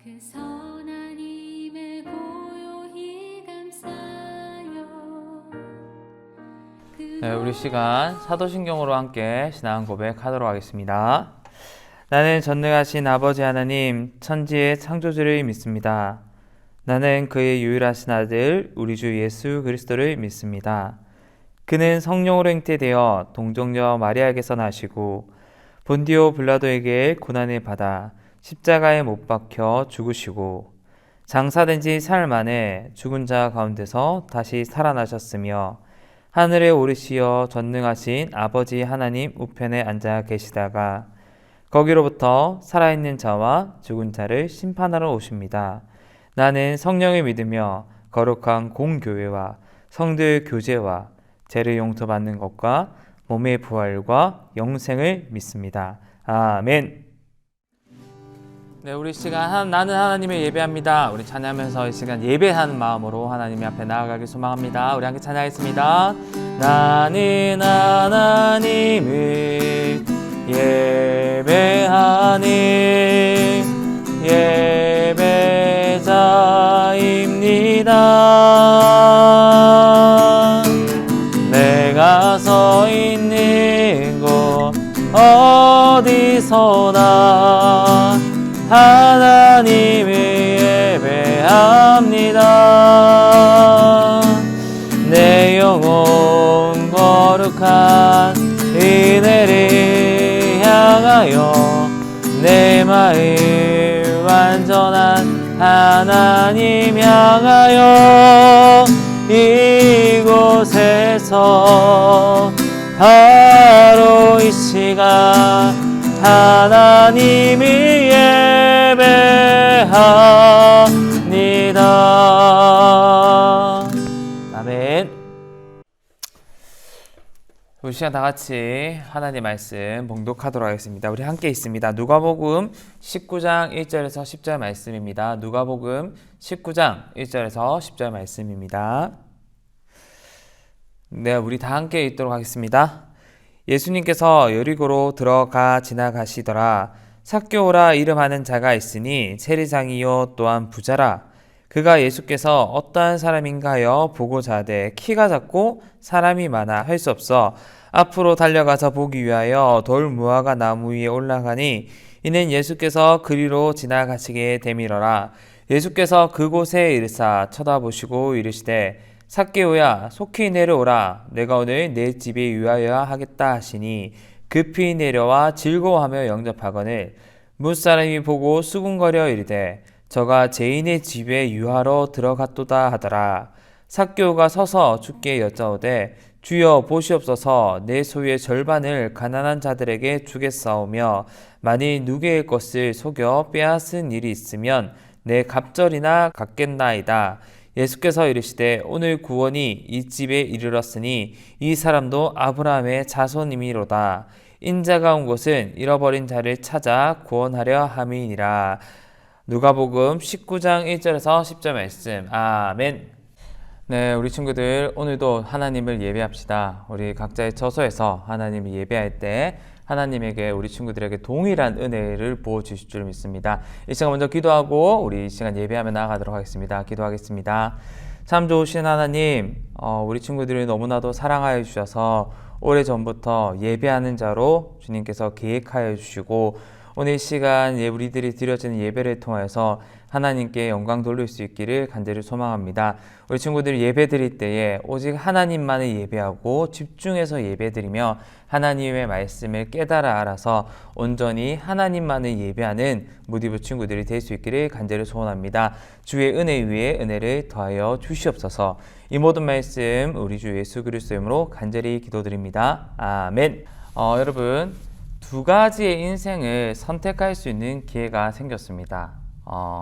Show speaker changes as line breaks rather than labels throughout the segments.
그 선하님을 고요히 감싸요.
네, 우리 시간 사도신경으로 함께 신앙 고백하도록 하겠습니다. 나는 전능하신 아버지 하나님, 천지의 창조주를 믿습니다. 나는 그의 유일하신 아들, 우리 주 예수 그리스도를 믿습니다. 그는 성령으로 잉태되어 동정녀 마리아에게서 나시고 본디오 빌라도에게 고난을 받아 십자가에 못 박혀 죽으시고 장사된 지 사흘 만에 죽은 자 가운데서 다시 살아나셨으며 하늘에 오르시어 전능하신 아버지 하나님 우편에 앉아 계시다가 거기로부터 살아있는 자와 죽은 자를 심판하러 오십니다. 나는 성령을 믿으며 거룩한 공교회와 성도의 교제와 죄를 용서받는 것과 몸의 부활과 영생을 믿습니다. 아멘. 네, 우리 시간 나는 하나님을 예배합니다. 우리 찬양하면서 이 시간 예배하는 마음으로 하나님 앞에 나아가길 소망합니다. 우리 함께 찬양하겠습니다. 나는 하나님을 예배하는 예배자입니다. 내가 서 있는 곳 어디서나 하나님을 예배합니다. 내 영혼 거룩한 은혜를 향하여 내 마음 완전한 하나님 향하여 이곳에서 바로 이 시간 하나님을 예배합니다. 아멘. 우리 시간 다 같이 하나님 말씀 봉독하도록 하겠습니다. 우리 함께 있습니다. 누가복음 19장 1절에서 10절 말씀입니다. 누가복음 19장 1절에서 10절 말씀입니다. 네, 우리 다 함께 읽도록 하겠습니다. 예수님께서 여리고로 들어가 지나가시더라. 삭개오라 이름하는 자가 있으니 세리장이요 또한 부자라. 그가 예수께서 어떠한 사람인가 하여 보고자 하되 키가 작고 사람이 많아 할 수 없어 앞으로 달려가서 보기 위하여 돌 무화과 나무 위에 올라가니 이는 예수께서 그리로 지나가시게 되밀어라. 예수께서 그곳에 이르사 쳐다보시고 이르시되 삭개오야 속히 내려오라. 내가 오늘 내 집에 유하여야 하겠다 하시니 급히 내려와 즐거워하며 영접하거늘 무사람이 보고 수군거려 이르되 저가 죄인의 집에 유하러 들어갔도다 하더라. 삭개오가 서서 주께 여짜오되 주여 보시옵소서 내 소유의 절반을 가난한 자들에게 주겠사오며 만일 누구의 것을 속여 빼앗은 일이 있으면 내 갑절이나 갚겠나이다. 예수께서 이르시되 오늘 구원이 이 집에 이르렀으니 이 사람도 아브라함의 자손이미로다. 인자가 온 곳은 잃어버린 자를 찾아 구원하려 함이니라. 누가복음 19장 1절에서 10절 말씀. 아멘. 네, 우리 친구들 오늘도 하나님을 예배합시다. 우리 각자의 처소에서 하나님을 예배할 때 하나님에게 우리 친구들에게 동일한 은혜를 부어주실 줄 믿습니다. 이 시간 먼저 기도하고 우리 이 시간 예배하며 나아가도록 하겠습니다. 기도하겠습니다. 참 좋으신 하나님, 우리 친구들을 너무나도 사랑하여 주셔서 오래전부터 예배하는 자로 주님께서 계획하여 주시고 오늘 이 시간 우리들이 드려지는 예배를 통해서 하나님께 영광 돌릴 수 있기를 간절히 소망합니다. 우리 친구들이 예배 드릴 때에 오직 하나님만을 예배하고 집중해서 예배 드리며 하나님의 말씀을 깨달아 알아서 온전히 하나님만을 예배하는 무디부 친구들이 될 수 있기를 간절히 소원합니다. 주의 은혜 위에 은혜를 더하여 주시옵소서. 이 모든 말씀 우리 주 예수 그리스도 이름으로 간절히 기도드립니다. 아멘. 여러분 두 가지의 인생을 선택할 수 있는 기회가 생겼습니다.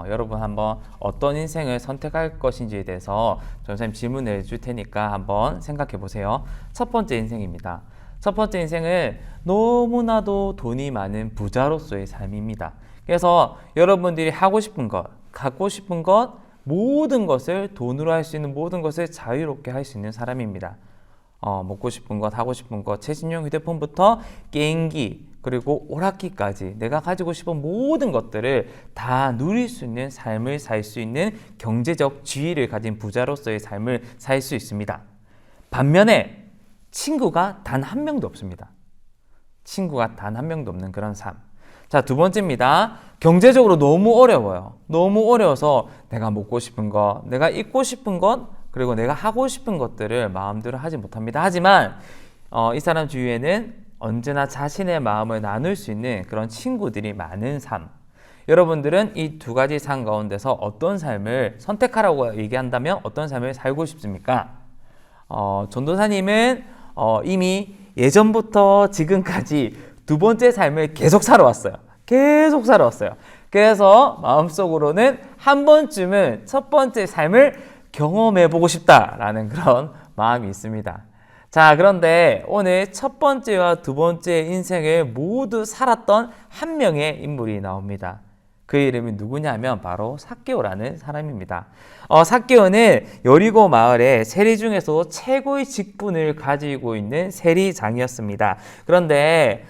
여러분 한번 어떤 인생을 선택할 것인지에 대해서 선생님 질문을 줄 테니까 한번 생각해 보세요. 첫 번째 인생입니다. 첫 번째 인생은 너무나도 돈이 많은 부자로서의 삶입니다. 그래서 여러분들이 하고 싶은 것, 갖고 싶은 것, 모든 것을 돈으로 할 수 있는 모든 것을 자유롭게 할 수 있는 사람입니다. 먹고 싶은 것, 하고 싶은 것, 최신형 휴대폰부터 게임기, 그리고 오락기까지 내가 가지고 싶은 모든 것들을 다 누릴 수 있는 삶을 살 수 있는 경제적 지위를 가진 부자로서의 삶을 살 수 있습니다. 반면에 친구가 단 한 명도 없습니다. 친구가 단 한 명도 없는 그런 삶. 자, 두 번째입니다. 경제적으로 너무 어려워요. 너무 어려워서 내가 먹고 싶은 것, 내가 입고 싶은 것, 그리고 내가 하고 싶은 것들을 마음대로 하지 못합니다. 하지만 이 사람 주위에는 언제나 자신의 마음을 나눌 수 있는 그런 친구들이 많은 삶. 여러분들은 이 두 가지 삶 가운데서 어떤 삶을 선택하라고 얘기한다면 어떤 삶을 살고 싶습니까? 전도사님은 이미 예전부터 지금까지 두 번째 삶을 계속 살아왔어요. 계속 살아왔어요. 그래서 마음속으로는 한 번쯤은 첫 번째 삶을 경험해보고 싶다라는 그런 마음이 있습니다. 자, 그런데 오늘 첫 번째와 두 번째 인생을 모두 살았던 한 명의 인물이 나옵니다. 그 이름이 누구냐면 바로 삭개오라는 사람입니다. 삭개오는 여리고 마을의 세리 중에서 최고의 직분을 가지고 있는 세리장이었습니다. 그런데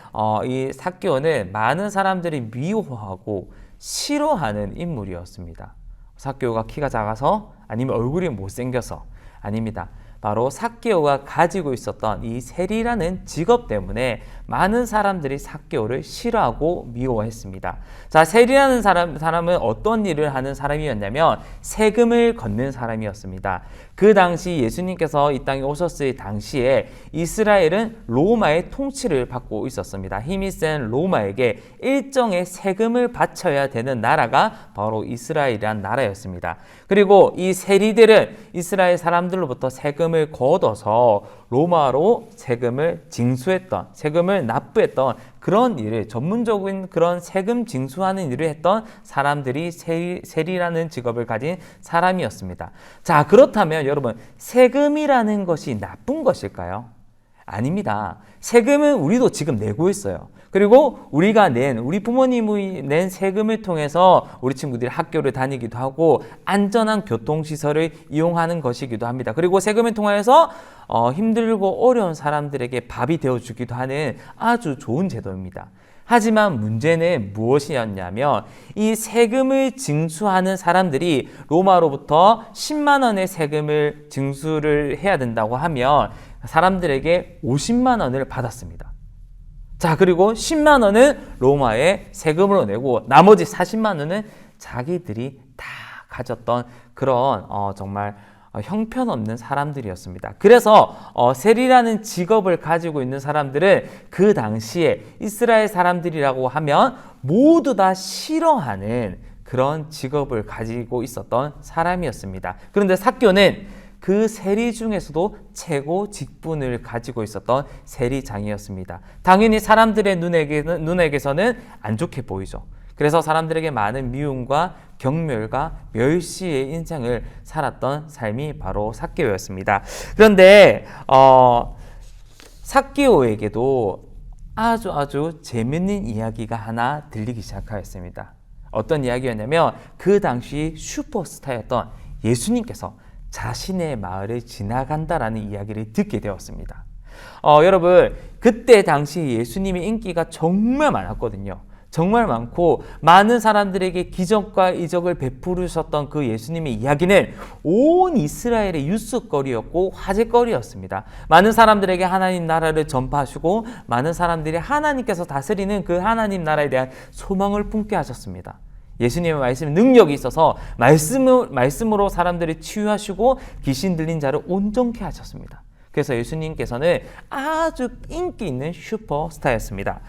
이 삭개오는 많은 사람들이 미워하고 싫어하는 인물이었습니다. 삭개오가 키가 작아서 아니면 얼굴이 못생겨서 아닙니다. 바로 삭개오가 가지고 있었던 이 세리라는 직업 때문에 많은 사람들이 삭개오를 싫어하고 미워했습니다. 자, 세리라는 사람은 어떤 일을 하는 사람이었냐면 세금을 걷는 사람이었습니다. 그 당시 예수님께서 이 땅에 오셨을 당시에 이스라엘은 로마의 통치를 받고 있었습니다. 힘이 센 로마에게 일정의 세금을 바쳐야 되는 나라가 바로 이스라엘이란 나라였습니다. 그리고 이 세리들은 이스라엘 사람들로부터 세금을 걷어서 로마로 세금을 징수했던, 세금을 납부했던 그런 일을, 전문적인 그런 세금 징수하는 일을 했던 사람들이 세리라는 직업을 가진 사람이었습니다. 자, 그렇다면 여러분, 세금이라는 것이 나쁜 것일까요? 아닙니다. 세금은 우리도 지금 내고 있어요. 그리고 우리 부모님이 낸 세금을 통해서 우리 친구들이 학교를 다니기도 하고 안전한 교통시설을 이용하는 것이기도 합니다. 그리고 세금을 통해서 힘들고 어려운 사람들에게 밥이 되어주기도 하는 아주 좋은 제도입니다. 하지만 문제는 무엇이었냐면 이 세금을 징수하는 사람들이 로마로부터 10만 원의 세금을 징수를 해야 된다고 하면 사람들에게 50만 원을 받았습니다. 자, 그리고 10만 원은 로마에 세금으로 내고 나머지 40만 원은 자기들이 다 가졌던 그런 정말 형편없는 사람들이었습니다. 그래서 세리라는 직업을 가지고 있는 사람들은 그 당시에 이스라엘 사람들이라고 하면 모두 다 싫어하는 그런 직업을 가지고 있었던 사람이었습니다. 그런데 삭개오는 그 세리 중에서도 최고 직분을 가지고 있었던 세리장이었습니다. 당연히 사람들의 눈에게서는 안 좋게 보이죠. 그래서 사람들에게 많은 미움과 경멸과 멸시의 인생을 살았던 삶이 바로 삭개오였습니다. 그런데 삭개오에게도 아주 재밌는 이야기가 하나 들리기 시작하였습니다. 어떤 이야기였냐면 그 당시 슈퍼스타였던 예수님께서 자신의 마을을 지나간다라는 이야기를 듣게 되었습니다. 여러분, 그때 당시 예수님의 인기가 정말 많았거든요. 정말 많고 많은 사람들에게 기적과 이적을 베푸셨던 그 예수님의 이야기는 온 이스라엘의 뉴스거리였고 화제거리였습니다. 많은 사람들에게 하나님 나라를 전파하시고 많은 사람들이 하나님께서 다스리는 그 하나님 나라에 대한 소망을 품게 하셨습니다. 예수님의 말씀 능력이 있어서 말씀으로 사람들을 치유하시고 귀신 들린 자를 온전케 하셨습니다. 그래서 예수님께서는 아주 인기 있는 슈퍼스타였습니다.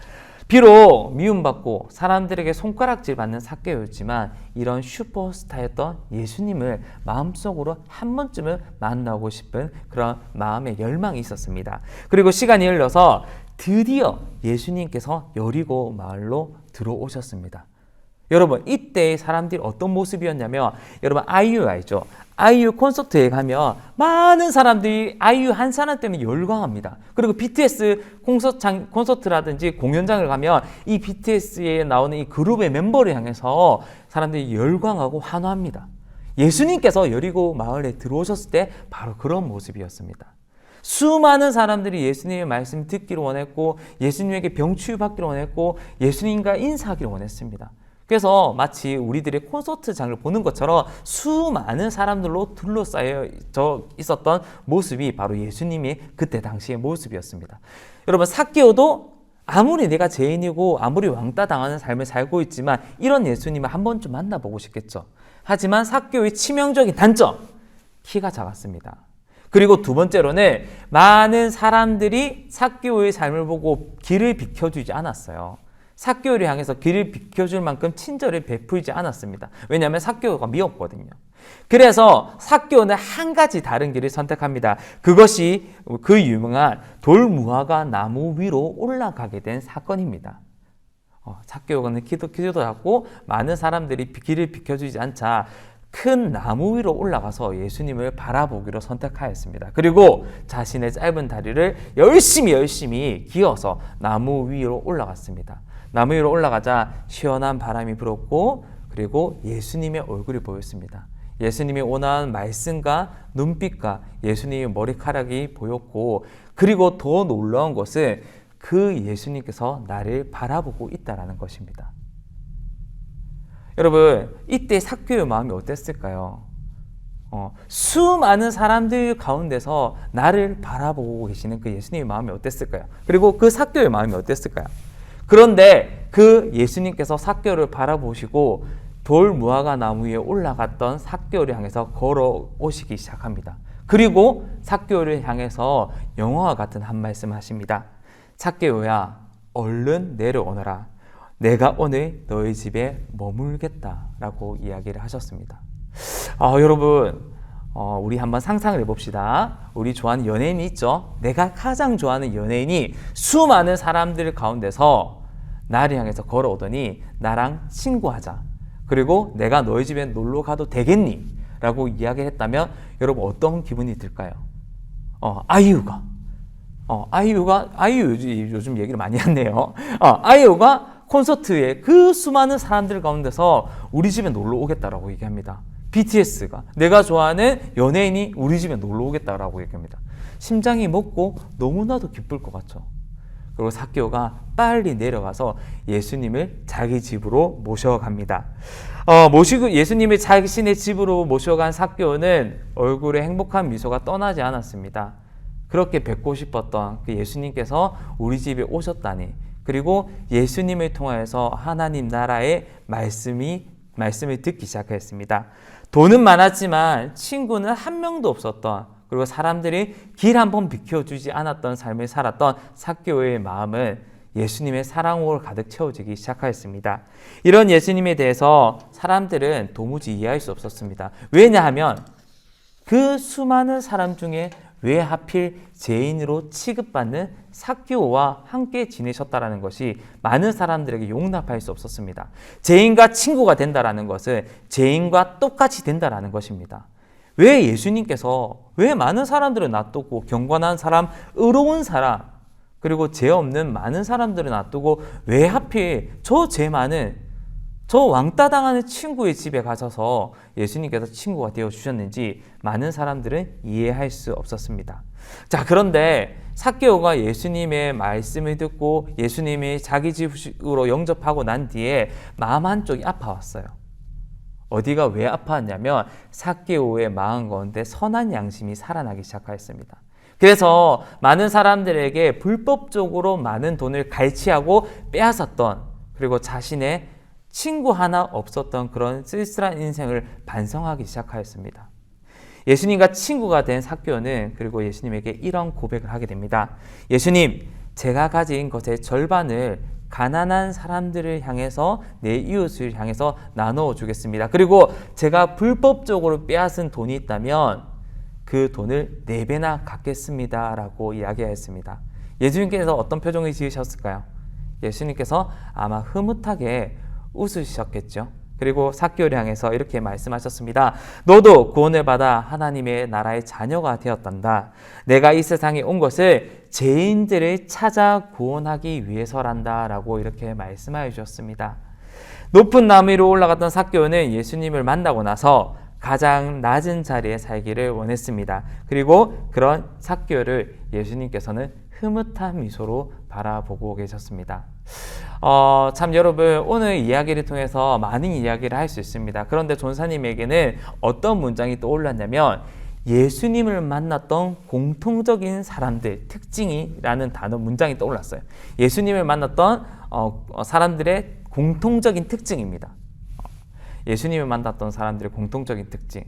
비록 미움받고 사람들에게 손가락질 받는 삭개오였지만 이런 슈퍼스타였던 예수님을 마음속으로 한 번쯤은 만나고 싶은 그런 마음의 열망이 있었습니다. 그리고 시간이 흘러서 드디어 예수님께서 여리고 마을로 들어오셨습니다. 여러분, 이때 사람들이 어떤 모습이었냐면, 여러분 아이유 알죠? 아이유 콘서트에 가면 많은 사람들이 아이유 한 사람 때문에 열광합니다. 그리고 BTS 콘서트라든지 공연장을 가면 이 BTS에 나오는 이 그룹의 멤버를 향해서 사람들이 열광하고 환호합니다. 예수님께서 여리고 마을에 들어오셨을 때 바로 그런 모습이었습니다. 수많은 사람들이 예수님의 말씀 듣기를 원했고 예수님에게 병치유 받기를 원했고 예수님과 인사하기를 원했습니다. 그래서 마치 우리들의 콘서트장을 보는 것처럼 수많은 사람들로 둘러싸여 있었던 모습이 바로 예수님의 그때 당시의 모습이었습니다. 여러분, 삭개오도 아무리 내가 죄인이고 아무리 왕따 당하는 삶을 살고 있지만 이런 예수님을 한 번쯤 만나보고 싶겠죠. 하지만 삭개오의 치명적인 단점, 키가 작았습니다. 그리고 두 번째로는 많은 사람들이 삭개오의 삶을 보고 길을 비켜주지 않았어요. 삭개오를 향해서 길을 비켜줄 만큼 친절을 베풀지 않았습니다. 왜냐하면 삭개오가 미웠거든요. 그래서 삭개오는 한 가지 다른 길을 선택합니다. 그것이 그 유명한 돌무화과 나무 위로 올라가게 된 사건입니다. 삭개오는 키도 작고 많은 사람들이 길을 비켜주지 않자 큰 나무 위로 올라가서 예수님을 바라보기로 선택하였습니다. 그리고 자신의 짧은 다리를 열심히 기어서 나무 위로 올라갔습니다. 나무 위로 올라가자 시원한 바람이 불었고 그리고 예수님의 얼굴이 보였습니다. 예수님의 온화한 말씀과 눈빛과 예수님의 머리카락이 보였고 그리고 더 놀라운 것은 그 예수님께서 나를 바라보고 있다는 것입니다. 여러분, 이때 삭개오의 마음이 어땠을까요? 수많은 사람들 가운데서 나를 바라보고 계시는 그 예수님의 마음이 어땠을까요? 그리고 그 삭개오의 마음이 어땠을까요? 그런데 그 예수님께서 삭개오를 바라보시고 돌 무화과 나무 위에 올라갔던 삭개오를 향해서 걸어오시기 시작합니다. 그리고 삭개오를 향해서 영화와 같은 한 말씀 하십니다. 삭개오야, 얼른 내려오너라. 내가 오늘 너희 집에 머물겠다라고 이야기를 하셨습니다. 여러분, 우리 한번 상상을 해봅시다. 우리 좋아하는 연예인이 있죠? 내가 가장 좋아하는 연예인이 수많은 사람들 가운데서 나를 향해서 걸어오더니 나랑 친구하자. 그리고 내가 너희 집에 놀러 가도 되겠니? 라고 이야기를 했다면 여러분 어떤 기분이 들까요? 아이유가 요즘 얘기를 많이 하네요. 아이유가 콘서트에 그 수많은 사람들 가운데서 우리 집에 놀러 오겠다라고 얘기합니다. BTS가 내가 좋아하는 연예인이 우리 집에 놀러 오겠다라고 얘기합니다. 심장이 먹고 너무나도 기쁠 것 같죠. 그리고 삭개오가 빨리 내려가서 예수님을 자기 집으로 모셔갑니다. 모시고 예수님을 자신의 집으로 모셔간 삭개오는 얼굴에 행복한 미소가 떠나지 않았습니다. 그렇게 뵙고 싶었던 그 예수님께서 우리 집에 오셨다니, 그리고 예수님을 통하여서 하나님 나라의 말씀을 듣기 시작했습니다. 돈은 많았지만 친구는 한 명도 없었던, 그리고 사람들이 길 한 번 비켜주지 않았던 삶을 살았던 삭개오의 마음은 예수님의 사랑으로 가득 채워지기 시작하였습니다. 이런 예수님에 대해서 사람들은 도무지 이해할 수 없었습니다. 왜냐하면 그 수많은 사람 중에 왜 하필 죄인으로 취급받는 삭개오와 함께 지내셨다라는 것이 많은 사람들에게 용납할 수 없었습니다. 죄인과 친구가 된다라는 것은 죄인과 똑같이 된다라는 것입니다. 왜 예수님께서 왜 많은 사람들을 놔두고 경건한 사람, 의로운 사람, 그리고 죄 없는 많은 사람들을 놔두고 왜 하필 저 죄 많은 저 왕따 당하는 친구의 집에 가셔서 예수님께서 친구가 되어 주셨는지 많은 사람들은 이해할 수 없었습니다. 자, 그런데 삭개오가 예수님의 말씀을 듣고 예수님이 자기 집으로 영접하고 난 뒤에 마음 한쪽이 아파왔어요. 어디가 왜 아파왔냐면 삭개오의 마음 가운데 선한 양심이 살아나기 시작하였습니다. 그래서 많은 사람들에게 불법적으로 많은 돈을 갈취하고 빼앗았던, 그리고 자신의 친구 하나 없었던 그런 쓸쓸한 인생을 반성하기 시작하였습니다. 예수님과 친구가 된 삭개오는 그리고 예수님에게 이런 고백을 하게 됩니다. 예수님, 제가 가진 것의 절반을 가난한 사람들을 향해서, 내 이웃을 향해서 나누어 주겠습니다. 그리고 제가 불법적으로 빼앗은 돈이 있다면 그 돈을 4배나 갚겠습니다 라고 이야기하였습니다. 예수님께서 어떤 표정을 지으셨을까요? 예수님께서 아마 흐뭇하게 웃으셨겠죠. 그리고 삭개오를 향해서 이렇게 말씀하셨습니다. 너도 구원을 받아 하나님의 나라의 자녀가 되었단다. 내가 이 세상에 온 것을 죄인들을 찾아 구원하기 위해서란다 라고 이렇게 말씀하여 주셨습니다. 높은 나무 위로 올라갔던 삭개오는 예수님을 만나고 나서 가장 낮은 자리에 살기를 원했습니다. 그리고 그런 삭개오를 예수님께서는 흐뭇한 미소로 바라보고 계셨습니다. 참 여러분, 오늘 이야기를 통해서 많은 이야기를 할 수 있습니다. 그런데 전사님에게는 어떤 문장이 떠올랐냐면 예수님을 만났던 공통적인 사람들, 특징이라는 단어 문장이 떠올랐어요. 예수님을 만났던 사람들의 공통적인 특징입니다. 예수님을 만났던 사람들의 공통적인 특징.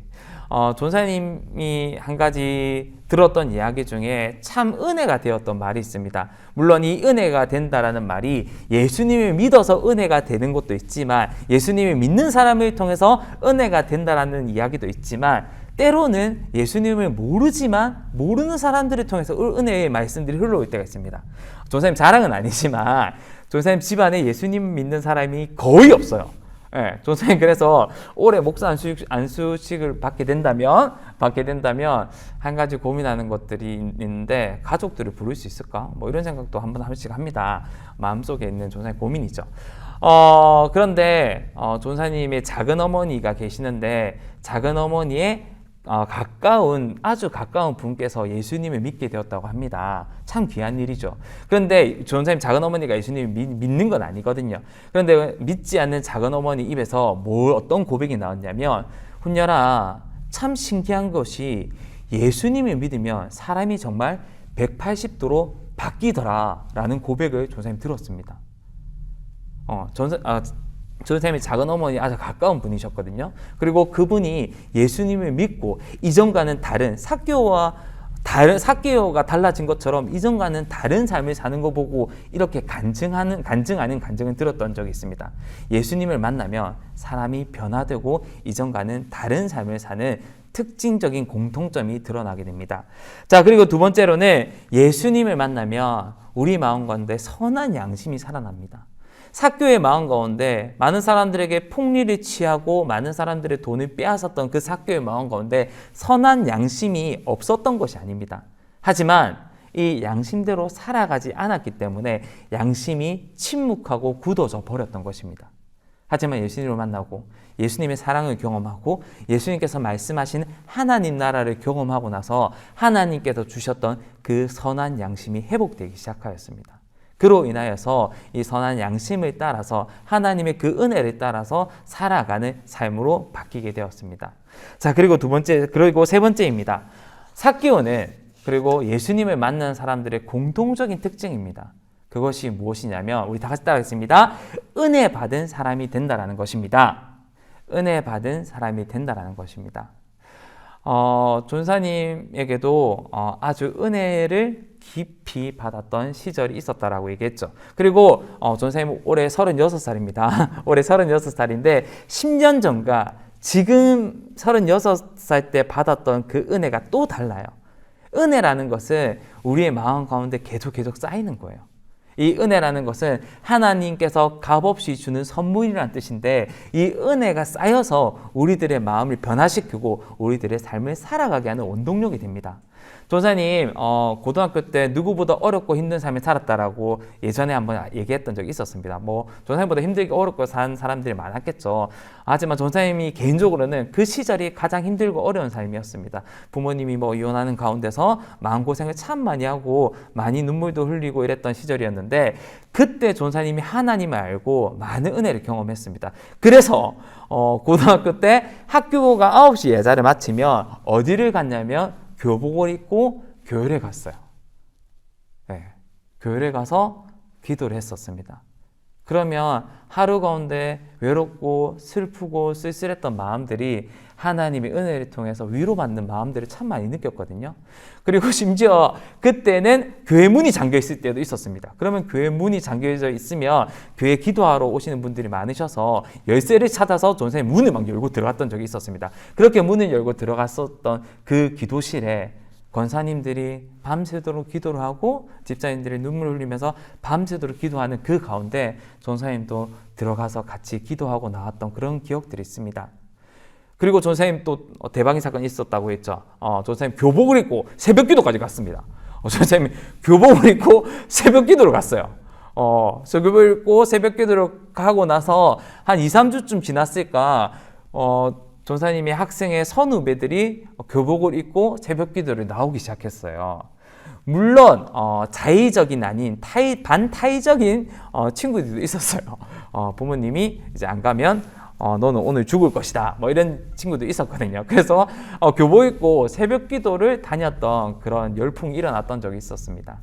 전사님이 한 가지 들었던 이야기 중에 참 은혜가 되었던 말이 있습니다. 물론 이 은혜가 된다라는 말이 예수님을 믿어서 은혜가 되는 것도 있지만, 예수님을 믿는 사람을 통해서 은혜가 된다라는 이야기도 있지만, 때로는 예수님을 모르지만 모르는 사람들을 통해서 은혜의 말씀들이 흘러올 때가 있습니다. 전사님 자랑은 아니지만 전사님 집안에 예수님 믿는 사람이 거의 없어요. 예, 전사님 그래서 올해 목사 안수식을 받게 된다면 한 가지 고민하는 것들이 있는데, 가족들을 부를 수 있을까? 뭐 이런 생각도 한 번씩 합니다. 마음속에 있는 전사님 고민이죠. 그런데 전사님의 작은 어머니가 계시는데, 작은 어머니의 아주 가까운 분께서 예수님을 믿게 되었다고 합니다. 참 귀한 일이죠. 그런데 전사님 작은 어머니가 예수님을 믿는 건 아니거든요. 그런데 믿지 않는 작은 어머니 입에서 어떤 고백이 나왔냐면, 훈녀라, 참 신기한 것이 예수님을 믿으면 사람이 정말 180도로 바뀌더라 라는 고백을 전사님 들었습니다. 전사님의 작은 어머니 아주 가까운 분이셨거든요. 그리고 그분이 예수님을 믿고 이전과는 다른 삭개오가 달라진 것처럼 이전과는 다른 삶을 사는 거 보고 이렇게 간증 아닌 간증을 들었던 적이 있습니다. 예수님을 만나면 사람이 변화되고 이전과는 다른 삶을 사는 특징적인 공통점이 드러나게 됩니다. 자, 그리고 두 번째로는 예수님을 만나면 우리 마음 가운데 선한 양심이 살아납니다. 삭개오의 마음 가운데 많은 사람들에게 폭리를 취하고 많은 사람들의 돈을 빼앗았던 그 삭개오의 마음 가운데 선한 양심이 없었던 것이 아닙니다. 하지만 이 양심대로 살아가지 않았기 때문에 양심이 침묵하고 굳어져 버렸던 것입니다. 하지만 예수님을 만나고 예수님의 사랑을 경험하고 예수님께서 말씀하신 하나님 나라를 경험하고 나서 하나님께서 주셨던 그 선한 양심이 회복되기 시작하였습니다. 그로 인하여서 이 선한 양심을 따라서 하나님의 그 은혜를 따라서 살아가는 삶으로 바뀌게 되었습니다. 자, 그리고 세 번째입니다. 삭개오는 그리고 예수님을 만나는 사람들의 공통적인 특징입니다. 그것이 무엇이냐면, 우리 다 같이 따라하겠습니다. 은혜 받은 사람이 된다라는 것입니다. 은혜 받은 사람이 된다라는 것입니다. 전사님에게도 아주 은혜를 깊이 받았던 시절이 있었다라고 얘기했죠. 그리고 전사님 올해 36살입니다. 올해 36살인데 10년 전과 지금 36살 때 받았던 그 은혜가 또 달라요. 은혜라는 것은 우리의 마음 가운데 계속 쌓이는 거예요. 이 은혜라는 것은 하나님께서 값없이 주는 선물이라는 뜻인데, 이 은혜가 쌓여서 우리들의 마음을 변화시키고 우리들의 삶을 살아가게 하는 원동력이 됩니다. 전사님 고등학교 때 누구보다 어렵고 힘든 삶을 살았다라고 예전에 한번 얘기했던 적이 있었습니다. 전사님보다 힘들게 어렵고 산 사람들이 많았겠죠. 하지만 전사님이 개인적으로는 그 시절이 가장 힘들고 어려운 삶이었습니다. 부모님이 이혼하는 가운데서 마음고생을 참 많이 하고 많이 눈물도 흘리고 이랬던 시절이었는데, 그때 전사님이 하나님을 알고 많은 은혜를 경험했습니다. 그래서 고등학교 때 학교가 9시 예자를 마치면 어디를 갔냐면 교복을 입고 교회를 갔어요. 네, 교회를 가서 기도를 했었습니다. 그러면 하루 가운데 외롭고 슬프고 쓸쓸했던 마음들이 하나님의 은혜를 통해서 위로받는 마음들을 참 많이 느꼈거든요. 그리고 심지어 그때는 교회 문이 잠겨 있을 때도 있었습니다. 그러면 교회 문이 잠겨져 있으면 교회 기도하러 오시는 분들이 많으셔서 열쇠를 찾아서 전사님 문을 막 열고 들어갔던 적이 있었습니다. 그렇게 문을 열고 들어갔었던 그 기도실에 권사님들이 밤새도록 기도를 하고 집사님들이 눈물을 흘리면서 밤새도록 기도하는 그 가운데 전사님도 들어가서 같이 기도하고 나왔던 그런 기억들이 있습니다. 그리고 전사님 또 대박인 사건이 있었다고 했죠. 전사님 교복을 입고 새벽 기도까지 갔습니다. 전사님이 교복을 입고 새벽 기도를 갔어요. 교복을 입고 새벽 기도를 하고 나서 한 2, 3주쯤 지났을까 전사님의 학생의 선후배들이 교복을 입고 새벽 기도를 나오기 시작했어요. 물론 자의적인 아닌 반타의적인 친구들도 있었어요. 부모님이 이제 안 가면 너는 오늘 죽을 것이다, 뭐 이런 친구도 있었거든요. 그래서 교복 입고 새벽 기도를 다녔던 그런 열풍이 일어났던 적이 있었습니다.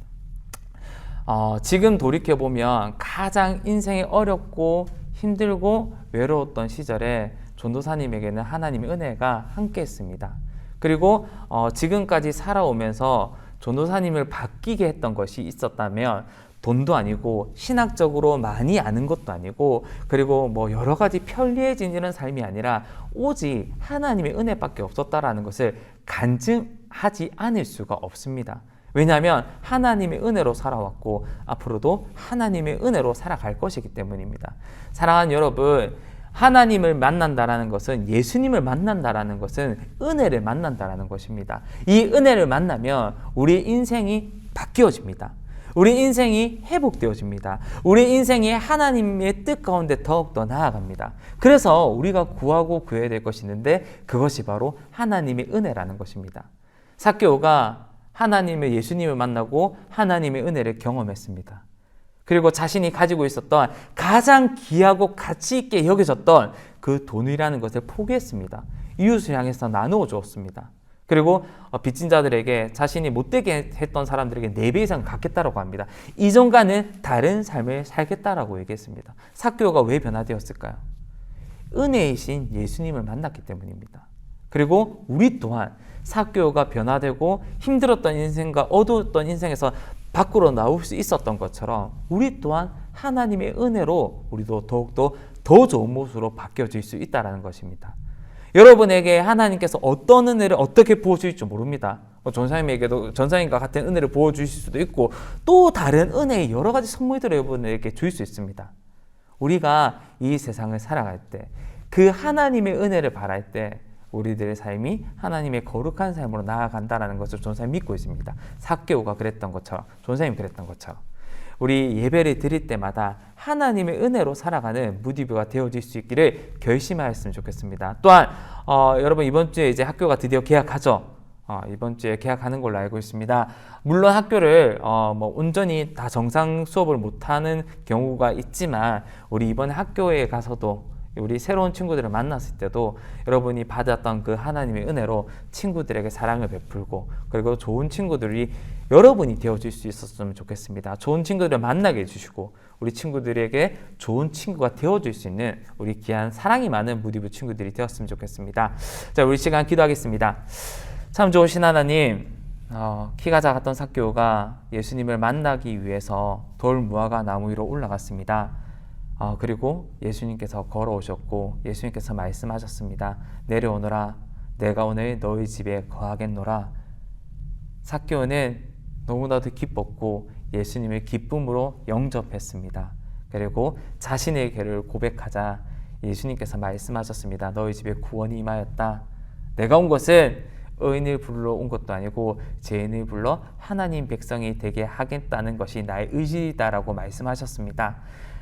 지금 돌이켜보면 가장 인생이 어렵고 힘들고 외로웠던 시절에 전도사님에게는 하나님의 은혜가 함께 했습니다. 그리고 지금까지 살아오면서 전도사님을 바뀌게 했던 것이 있었다면 돈도 아니고 신학적으로 많이 아는 것도 아니고 그리고 뭐 여러 가지 편리해진 이런 삶이 아니라 오직 하나님의 은혜밖에 없었다라는 것을 간증하지 않을 수가 없습니다. 왜냐하면 하나님의 은혜로 살아왔고 앞으로도 하나님의 은혜로 살아갈 것이기 때문입니다. 사랑하는 여러분, 하나님을 만난다라는 것은, 예수님을 만난다라는 것은 은혜를 만난다라는 것입니다. 이 은혜를 만나면 우리 인생이 바뀌어집니다. 우리 인생이 회복되어집니다. 우리 인생이 하나님의 뜻 가운데 더욱더 나아갑니다. 그래서 우리가 구하고 구해야 될 것이 있는데 그것이 바로 하나님의 은혜라는 것입니다. 삭개오가 하나님의 예수님을 만나고 하나님의 은혜를 경험했습니다. 그리고 자신이 가지고 있었던 가장 귀하고 가치 있게 여겨졌던 그 돈이라는 것을 포기했습니다. 이웃을 향해서 나누어 주었습니다. 그리고 빚진 자들에게, 자신이 못되게 했던 사람들에게 4배 이상 갚겠다라고 합니다. 이전과는 다른 삶을 살겠다라고 얘기했습니다. 삭개오가 왜 변화되었을까요? 은혜이신 예수님을 만났기 때문입니다. 그리고 우리 또한 삭개오가 변화되고 힘들었던 인생과 어두웠던 인생에서 밖으로 나올 수 있었던 것처럼 우리 또한 하나님의 은혜로 우리도 더욱더 더 좋은 모습으로 바뀌어질 수 있다는 것입니다. 여러분에게 하나님께서 어떤 은혜를 어떻게 부어주실지 모릅니다. 전사님에게도 전사님과 같은 은혜를 부어주실 수도 있고 또 다른 은혜의 여러 가지 선물들을 여러분에게 줄 수 있습니다. 우리가 이 세상을 살아갈 때 그 하나님의 은혜를 바랄 때 우리들의 삶이 하나님의 거룩한 삶으로 나아간다는 것을 전사님 믿고 있습니다. 삭개오가 그랬던 것처럼, 전사님 그랬던 것처럼 우리 예배를 드릴 때마다 하나님의 은혜로 살아가는 무디브가 되어질 수 있기를 결심하였으면 좋겠습니다. 또한 여러분 이번 주에 이제 학교가 드디어 개학하죠. 이번 주에 개학하는 걸로 알고 있습니다. 물론 학교를 온전히 다 정상 수업을 못하는 경우가 있지만 우리 이번 학교에 가서도 우리 새로운 친구들을 만났을 때도 여러분이 받았던 그 하나님의 은혜로 친구들에게 사랑을 베풀고 그리고 좋은 친구들이 여러분이 되어줄 수 있었으면 좋겠습니다. 좋은 친구들을 만나게 해주시고 우리 친구들에게 좋은 친구가 되어줄 수 있는 우리 귀한 사랑이 많은 무디브 친구들이 되었으면 좋겠습니다. 자, 우리 시간 기도하겠습니다. 참 좋으신 하나님, 키가 작았던 삭개오가 예수님을 만나기 위해서 돌 무화과 나무 위로 올라갔습니다. 그리고 예수님께서 걸어오셨고 예수님께서 말씀하셨습니다. 내려오너라, 내가 오늘 너희 집에 거하겠노라. 삭개오는 너무나도 기뻤고 예수님을 기쁨으로 영접했습니다. 그리고 자신의 죄를 고백하자 예수님께서 말씀하셨습니다. 너희 집에 구원이 임하였다. 내가 온 것은 의인을 부르러 온 것도 아니고 죄인을 불러 하나님 백성이 되게 하겠다는 것이 나의 의지다라고 말씀하셨습니다.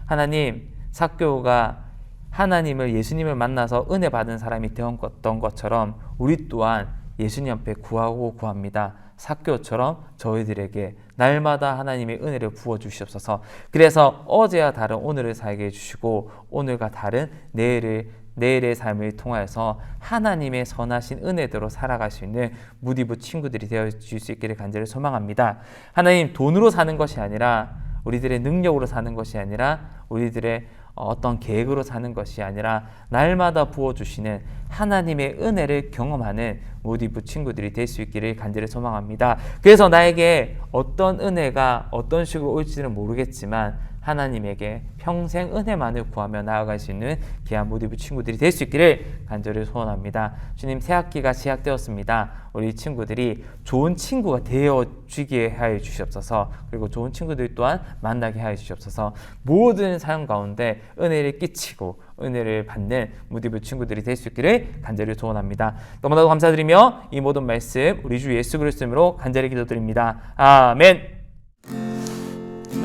하나님, 삭개오가 하나님을, 예수님을 만나서 은혜 받은 사람이 되었던 것처럼 우리 또한 예수님 앞에 구하고 구합니다. 삭개오처럼 저희들에게 날마다 하나님의 은혜를 부어주시옵소서. 그래서 어제와 다른 오늘을 살게 해주시고 오늘과 다른 내일의 삶을 통하여서 하나님의 선하신 은혜대로 살아갈 수 있는 무디브 친구들이 되어줄 수 있기를 간절히 소망합니다. 하나님, 돈으로 사는 것이 아니라 우리들의 능력으로 사는 것이 아니라 우리들의 어떤 계획으로 사는 것이 아니라 날마다 부어주시는 하나님의 은혜를 경험하는 무디브 친구들이 될 수 있기를 간절히 소망합니다. 그래서 나에게 어떤 은혜가 어떤 식으로 올지는 모르겠지만 하나님에게 평생 은혜만을 구하며 나아갈 수 있는 귀한 무디브 친구들이 될 수 있기를 간절히 소원합니다. 주님, 새 학기가 시작되었습니다. 우리 친구들이 좋은 친구가 되어주게 하여 주시옵소서. 그리고 좋은 친구들 또한 만나게 하여 주시옵소서. 모든 삶 가운데 은혜를 끼치고 은혜를 받는 무디브 친구들이 될 수 있기를 간절히 소원합니다. 너무나도 감사드리며 이 모든 말씀 우리 주 예수 그리스도 이름으로 간절히 기도드립니다. 아멘.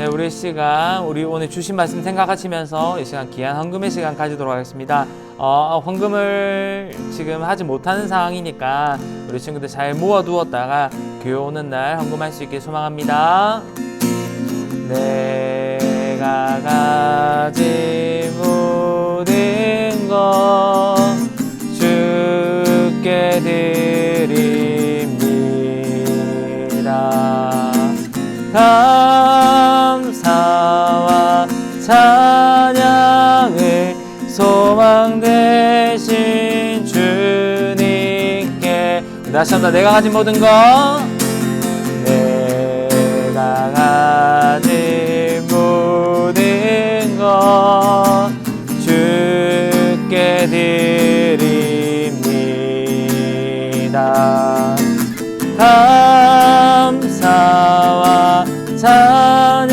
네, 우리 시간, 우리 오늘 주신 말씀 생각하시면서 이 시간 귀한 헌금의 시간 가지도록 하겠습니다. 헌금을 지금 하지 못하는 상황이니까 우리 친구들 잘 모아두었다가 교회 오는 날 헌금할 수 있게 소망합니다. 내가 가진 모든 것 주께 드립니다. 감사와 찬양을 소망 되신 주님께. 다시 한번 내가 가진 모든 것, 내가 가진 모든 것 주께 드립니다. 감사와 찬양을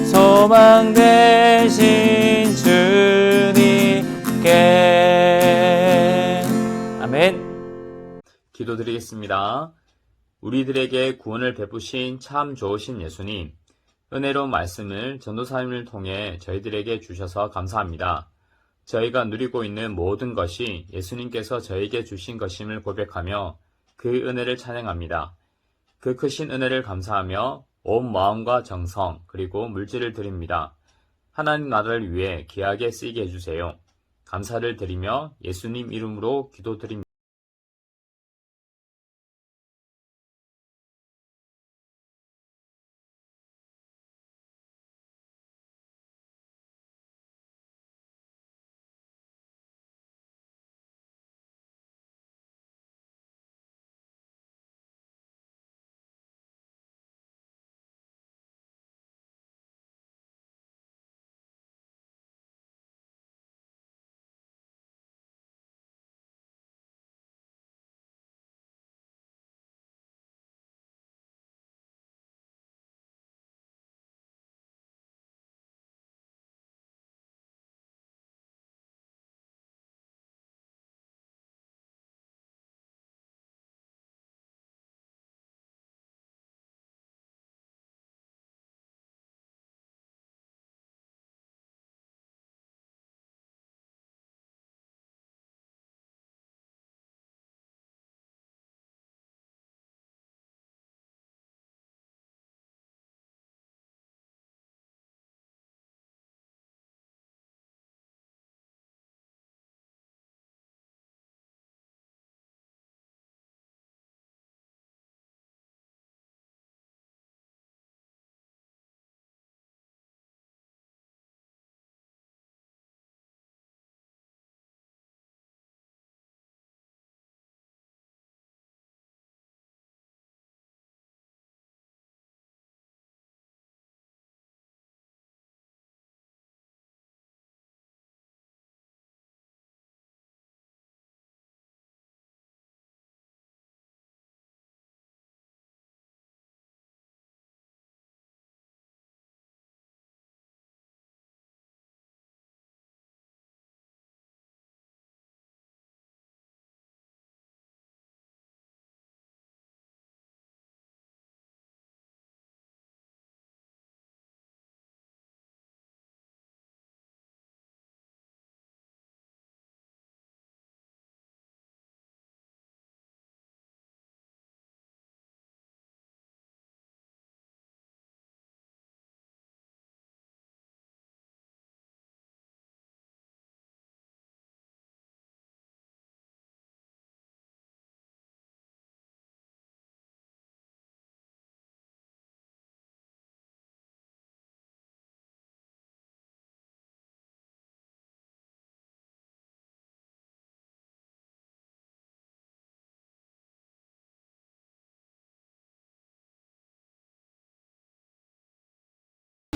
소망 되신 주님께. 아멘.
기도드리겠습니다. 우리들에게 구원을 베푸신 참 좋으신 예수님, 은혜로운 말씀을 전도사님을 통해 저희들에게 주셔서 감사합니다. 저희가 누리고 있는 모든 것이 예수님께서 저에게 주신 것임을 고백하며 그 은혜를 찬양합니다. 그 크신 은혜를 감사하며 온 마음과 정성 그리고 물질을 드립니다. 하나님 나라를 위해 귀하게 쓰이게 해주세요. 감사를 드리며 예수님 이름으로 기도드립니다.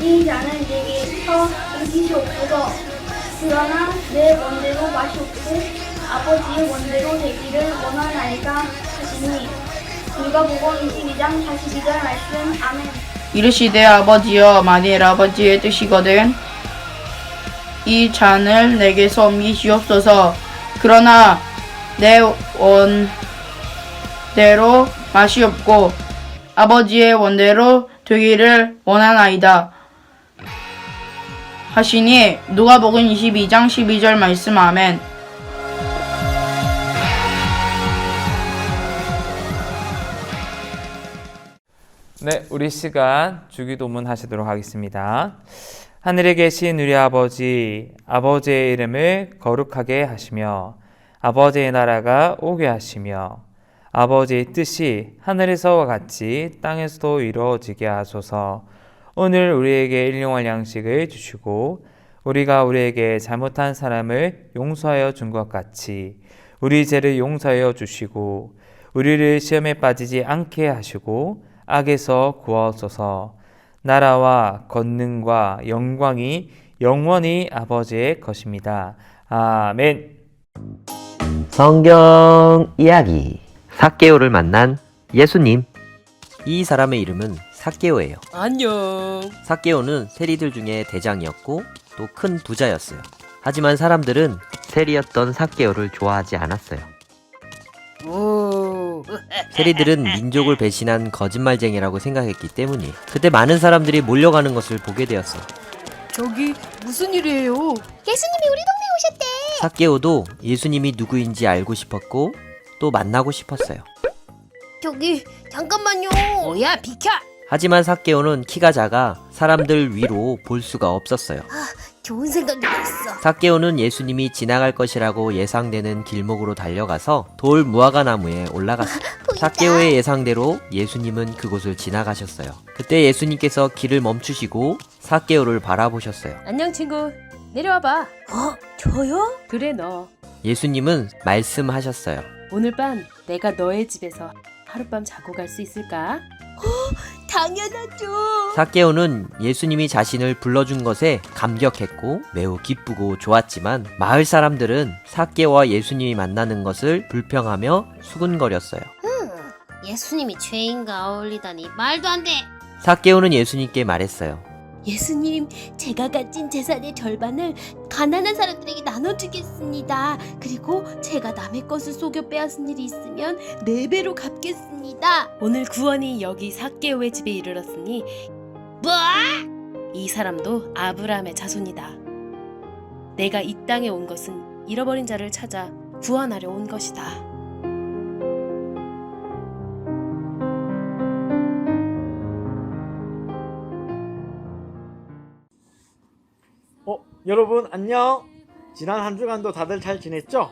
이 잔을 내게서 옮기시옵소서. 그러나 내 원대로 마시옵고 아버지의 원대로 되기를 원하나이다 하시니. 누가복음 22장 42절 말씀. 아멘.
이르시되 아버지여 만일 아버지의 뜻이거든 이 잔을 내게서 옮기시옵소서. 그러나 내 원대로 마시옵고 아버지의 원대로 되기를 원하나이다. 하시니 누가복음 22장 12절 말씀. 아멘.
네, 우리 시간 주기도문 하시도록 하겠습니다. 하늘에 계신 우리 아버지, 아버지의 이름을 거룩하게 하시며 아버지의 나라가 오게 하시며 아버지의 뜻이 하늘에서와 같이 땅에서도 이루어지게 하소서. 오늘 우리에게 일용할 양식을 주시고 우리가 우리에게 잘못한 사람을 용서하여 준 것 같이 우리 죄를 용서하여 주시고 우리를 시험에 빠지지 않게 하시고 악에서 구하소서. 나라와 권능과 영광이 영원히 아버지의 것입니다. 아멘.
성경 이야기. 삭개오를 만난 예수님. 이 사람의 이름은 삭개오예요.
안녕.
삭개오는 세리들 중에 대장이었고 또 큰 부자였어요. 하지만 사람들은 세리였던 삭개오를 좋아하지 않았어요.
오.
세리들은 민족을 배신한 거짓말쟁이라고 생각했기 때문이에요. 그때 많은 사람들이 몰려가는 것을 보게 되었어요.
저기 무슨 일이에요?
예수님이 우리 동네에 오셨대.
삭개오도 예수님이 누구인지 알고 싶었고 또 만나고 싶었어요.
저기 잠깐만요. 뭐야 비켜.
하지만 삭개오는 키가 작아 사람들 위로 볼 수가 없었어요.
좋은 생각이 났어.
삭개오는 예수님이 지나갈 것이라고 예상되는 길목으로 달려가서 돌 무화과 나무에 올라갔어요. 삭개오의 예상대로 예수님은 그곳을 지나가셨어요. 그때 예수님께서 길을 멈추시고 삭개오를 바라보셨어요.
안녕 친구. 내려와봐.
저요?
그래 너.
예수님은 말씀하셨어요.
오늘 밤 내가 너의 집에서 하룻밤 자고 갈 수 있을까?
당연하죠.
삭개오는 예수님이 자신을 불러준 것에 감격했고 매우 기쁘고 좋았지만 마을 사람들은 삭개오와 예수님이 만나는 것을 불평하며 수군거렸어요.
예수님이 죄인과 어울리다니 말도 안 돼.
삭개오는 예수님께 말했어요.
예수님, 제가 가진 재산의 절반을 가난한 사람들에게 나눠주겠습니다. 그리고 제가 남의 것을 속여 빼앗은 일이 있으면 4배로 갚겠습니다.
오늘 구원이 여기 삭개오의 집에 이르렀으니
뭐?
이 사람도 아브라함의 자손이다. 내가 이 땅에 온 것은 잃어버린 자를 찾아 구원하려 온 것이다.
여러분 안녕. 지난 한 주간도 다들 잘 지냈죠?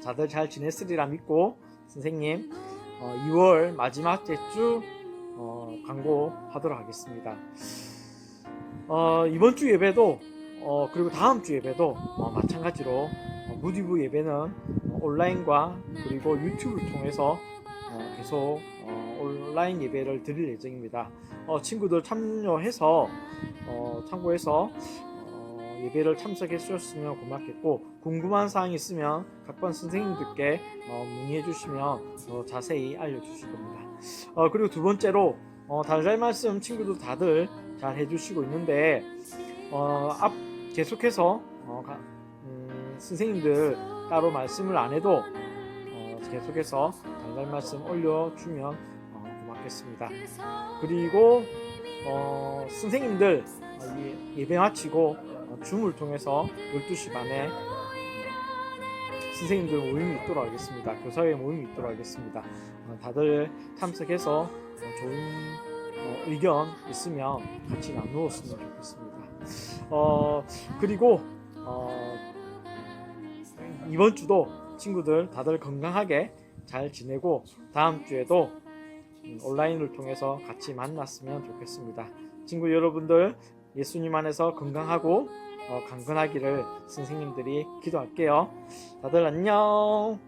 다들 잘 지냈으리라 믿고 선생님 2월 마지막 주 광고하도록 하겠습니다. 이번 주 예배도 그리고 다음 주 예배도 마찬가지로 무디부 예배는 온라인과 그리고 유튜브를 통해서 계속 온라인 예배를 드릴 예정입니다. 친구들 참여해서 참고해서 예배를 참석해 주셨으면 고맙겠고, 궁금한 사항이 있으면 각반 선생님들께 문의해 주시면 더 자세히 알려주실 겁니다. 그리고 두 번째로 달달 말씀 친구들 다들 잘 해주시고 있는데 계속해서 선생님들 따로 말씀을 안 해도 계속해서 달달 말씀 올려주면 고맙겠습니다. 그리고 선생님들 예배 마치고 줌을 통해서 12시 반에 선생님들 모임이 있도록 하겠습니다. 교사회 모임이 있도록 하겠습니다. 다들 참석해서 좋은 의견 있으면 같이 나누었으면 좋겠습니다. 그리고 이번 주도 친구들 다들 건강하게 잘 지내고 다음 주에도 온라인을 통해서 같이 만났으면 좋겠습니다. 친구 여러분들 예수님 안에서 건강하고 강건하기를 선생님들이 기도할게요. 다들 안녕.